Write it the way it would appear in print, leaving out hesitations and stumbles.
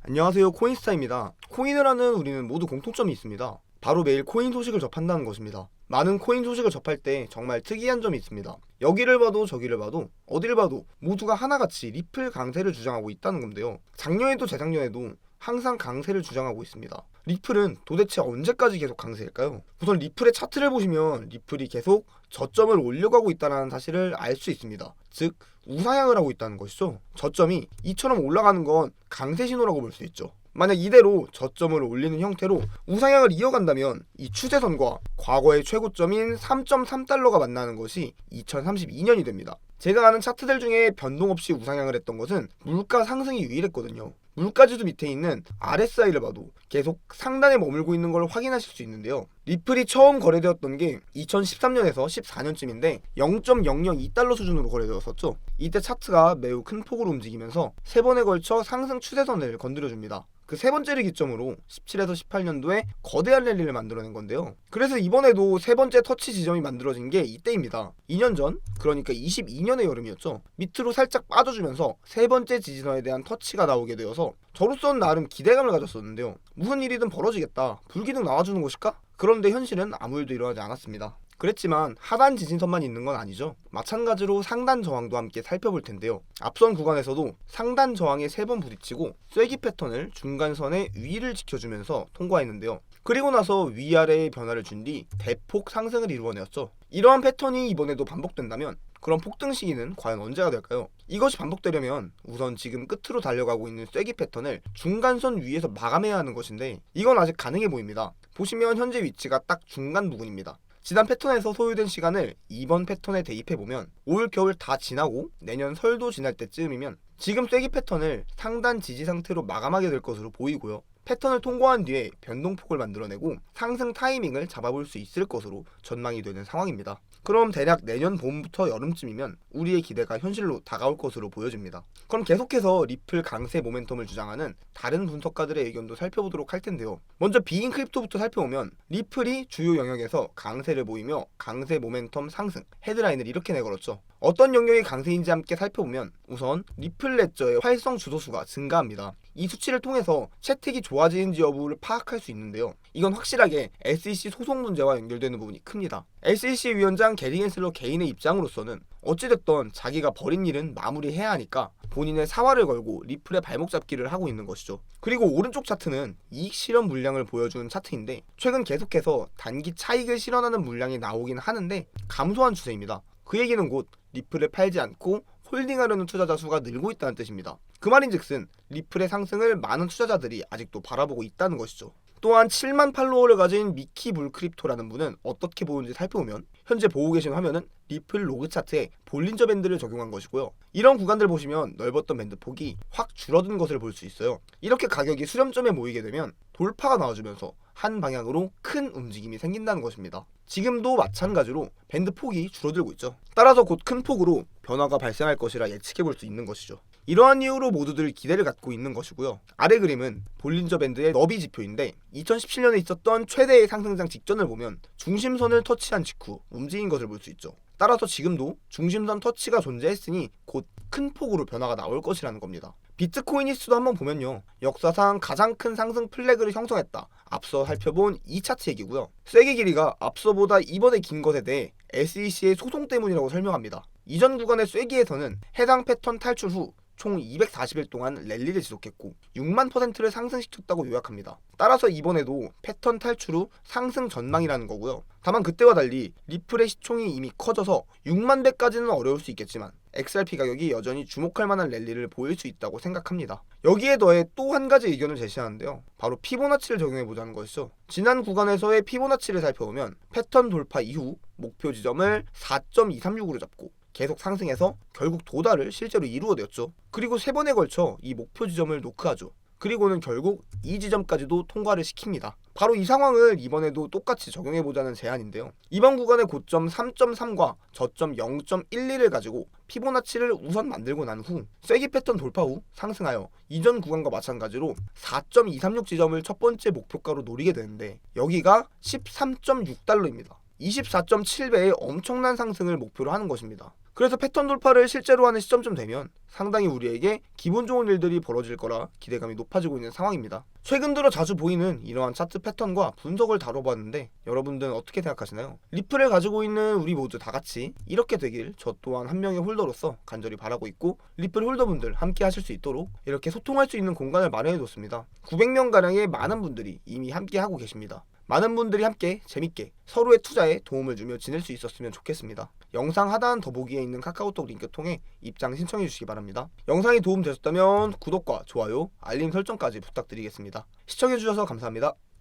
안녕하세요, 코인스타입니다. 코인을 하는 우리는 모두 공통점이 있습니다. 바로 매일 코인 소식을 접한다는 것입니다. 많은 코인 소식을 접할 때 정말 특이한 점이 있습니다. 여기를 봐도 저기를 봐도 어딜 봐도 모두가 하나같이 리플 강세를 주장하고 있다는 건데요. 작년에도 재작년에도 항상 강세를 주장하고 있습니다. 리플은 도대체 언제까지 계속 강세일까요? 우선 리플의 차트를 보시면 리플이 계속 저점을 올려가고 있다는 사실을 알 수 있습니다. 즉 우상향을 하고 있다는 것이죠. 저점이 이처럼 올라가는 건 강세 신호라고 볼 수 있죠. 만약 이대로 저점을 올리는 형태로 우상향을 이어간다면 이 추세선과 과거의 최고점인 3.3달러가 만나는 것이 2032년이 됩니다. 제가 아는 차트들 중에 변동 없이 우상향을 했던 것은 물가 상승이 유일했거든요. 물가지수 밑에 있는 RSI를 봐도 계속 상단에 머물고 있는 걸 확인하실 수 있는데요. 리플이 처음 거래되었던 게 2013년에서 14년쯤인데 0.002달러 수준으로 거래되었었죠. 이때 차트가 매우 큰 폭으로 움직이면서 세 번에 걸쳐 상승 추세선을 건드려줍니다. 그 세 번째를 기점으로 17에서 18년도에 거대한 랠리를 만들어낸 건데요. 그래서 이번에도 세 번째 터치 지점이 만들어진 게 이때입니다. 2년 전, 그러니까 22년의 여름이었죠. 밑으로 살짝 빠져주면서 세 번째 지지선에 대한 터치가 나오게 되어서 저로서는 나름 기대감을 가졌었는데요. 무슨 일이든 벌어지겠다, 불기둥 나와주는 것일까? 그런데 현실은 아무 일도 일어나지 않았습니다. 그랬지만 하단 지진선만 있는 건 아니죠. 마찬가지로 상단 저항도 함께 살펴볼 텐데요. 앞선 구간에서도 상단 저항에 3번 부딪히고 쐐기 패턴을 중간선의 위를 지켜주면서 통과했는데요. 그리고 나서 위아래의 변화를 준 뒤 대폭 상승을 이루어내었죠. 이러한 패턴이 이번에도 반복된다면 그럼 폭등 시기는 과연 언제가 될까요? 이것이 반복되려면 우선 지금 끝으로 달려가고 있는 쐐기 패턴을 중간선 위에서 마감해야 하는 것인데 이건 아직 가능해 보입니다. 보시면 현재 위치가 딱 중간 부분입니다. 지난 패턴에서 소요된 시간을 이번 패턴에 대입해보면 올 겨울 다 지나고 내년 설도 지날 때쯤이면 지금 쐐기 패턴을 상단 지지 상태로 마감하게 될 것으로 보이고요. 패턴을 통과한 뒤에 변동폭을 만들어내고 상승 타이밍을 잡아볼 수 있을 것으로 전망이 되는 상황입니다. 그럼 대략 내년 봄부터 여름쯤이면 우리의 기대가 현실로 다가올 것으로 보여집니다. 그럼 계속해서 리플 강세 모멘텀을 주장하는 다른 분석가들의 의견도 살펴보도록 할 텐데요. 먼저 비인 크립토부터 살펴보면 리플이 주요 영역에서 강세를 보이며 강세 모멘텀 상승, 헤드라인을 이렇게 내걸었죠. 어떤 영역이 강세인지 함께 살펴보면 우선 리플 레저의 활성 주소수가 증가합니다. 이 수치를 통해서 채택이 좋아지는지 여부를 파악할 수 있는데요. 이건 확실하게 SEC 소송 문제와 연결되는 부분이 큽니다. SEC 위원장 게리 겐슬러 개인의 입장으로서는 어찌됐던 자기가 벌인 일은 마무리해야 하니까 본인의 사활을 걸고 리플의 발목 잡기를 하고 있는 것이죠. 그리고 오른쪽 차트는 이익 실현 물량을 보여주는 차트인데 최근 계속해서 단기 차익을 실현하는 물량이 나오긴 하는데 감소한 추세입니다. 그 얘기는 곧 리플을 팔지 않고 홀딩하려는 투자자 수가 늘고 있다는 뜻입니다. 그 말인즉슨 리플의 상승을 많은 투자자들이 아직도 바라보고 있다는 것이죠. 또한 7만 팔로워를 가진 미키 불크립토라는 분은 어떻게 보는지 살펴보면 현재 보고 계신 화면은 리플 로그 차트에 볼린저 밴드를 적용한 것이고요. 이런 구간들 보시면 넓었던 밴드 폭이 확 줄어든 것을 볼 수 있어요. 이렇게 가격이 수렴점에 모이게 되면 돌파가 나와주면서 한 방향으로 큰 움직임이 생긴다는 것입니다. 지금도 마찬가지로 밴드 폭이 줄어들고 있죠. 따라서 곧 큰 폭으로 변화가 발생할 것이라 예측해 볼 수 있는 것이죠. 이러한 이유로 모두들 기대를 갖고 있는 것이고요. 아래 그림은 볼린저 밴드의 너비 지표인데 2017년에 있었던 최대의 상승장 직전을 보면 중심선을 터치한 직후 움직인 것을 볼 수 있죠. 따라서 지금도 중심선 터치가 존재했으니 곧 큰 폭으로 변화가 나올 것이라는 겁니다. 비트코인리스트도 한번 보면요. 역사상 가장 큰 상승 플래그를 형성했다. 앞서 살펴본 이 차트 얘기고요. 쐐기 길이가 앞서보다 이번에 긴 것에 대해 SEC의 소송 때문이라고 설명합니다. 이전 구간의 쐐기에서는 해당 패턴 탈출 후 총 240일 동안 랠리를 지속했고 6만 %를 상승시켰다고 요약합니다. 따라서 이번에도 패턴 탈출 후 상승 전망이라는 거고요. 다만 그때와 달리 리플의 시총이 이미 커져서 6만 배까지는 어려울 수 있겠지만 XRP 가격이 여전히 주목할 만한 랠리를 보일 수 있다고 생각합니다. 여기에 더해 또 한 가지 의견을 제시하는데요. 바로 피보나치를 적용해보자는 것이죠. 지난 구간에서의 피보나치를 살펴보면 패턴 돌파 이후 목표 지점을 4.236으로 잡고 계속 상승해서 결국 도달을 실제로 이루어냈죠. 그리고 세 번에 걸쳐 이 목표 지점을 노크하죠. 그리고는 결국 이 지점까지도 통과를 시킵니다. 바로 이 상황을 이번에도 똑같이 적용해보자는 제안인데요. 이번 구간의 고점 3.3과 저점 0.12를 가지고 피보나치를 우선 만들고 난 후 쐐기 패턴 돌파 후 상승하여 이전 구간과 마찬가지로 4.236 지점을 첫 번째 목표가로 노리게 되는데 여기가 13.6달러입니다. 24.7배의 엄청난 상승을 목표로 하는 것입니다. 그래서 패턴 돌파를 실제로 하는 시점쯤 되면 상당히 우리에게 기분 좋은 일들이 벌어질 거라 기대감이 높아지고 있는 상황입니다. 최근 들어 자주 보이는 이러한 차트 패턴과 분석을 다뤄봤는데 여러분들은 어떻게 생각하시나요? 리플을 가지고 있는 우리 모두 다 같이 이렇게 되길 저 또한 한 명의 홀더로서 간절히 바라고 있고, 리플 홀더분들 함께 하실 수 있도록 이렇게 소통할 수 있는 공간을 마련해뒀습니다. 900명가량의 많은 분들이 이미 함께 하고 계십니다. 많은 분들이 함께 재밌게 서로의 투자에 도움을 주며 지낼 수 있었으면 좋겠습니다. 영상 하단 더보기에 있는 카카오톡 링크 통해 입장 신청해 주시기 바랍니다. 영상이 도움되셨다면 구독과 좋아요, 알림 설정까지 부탁드리겠습니다. 시청해 주셔서 감사합니다.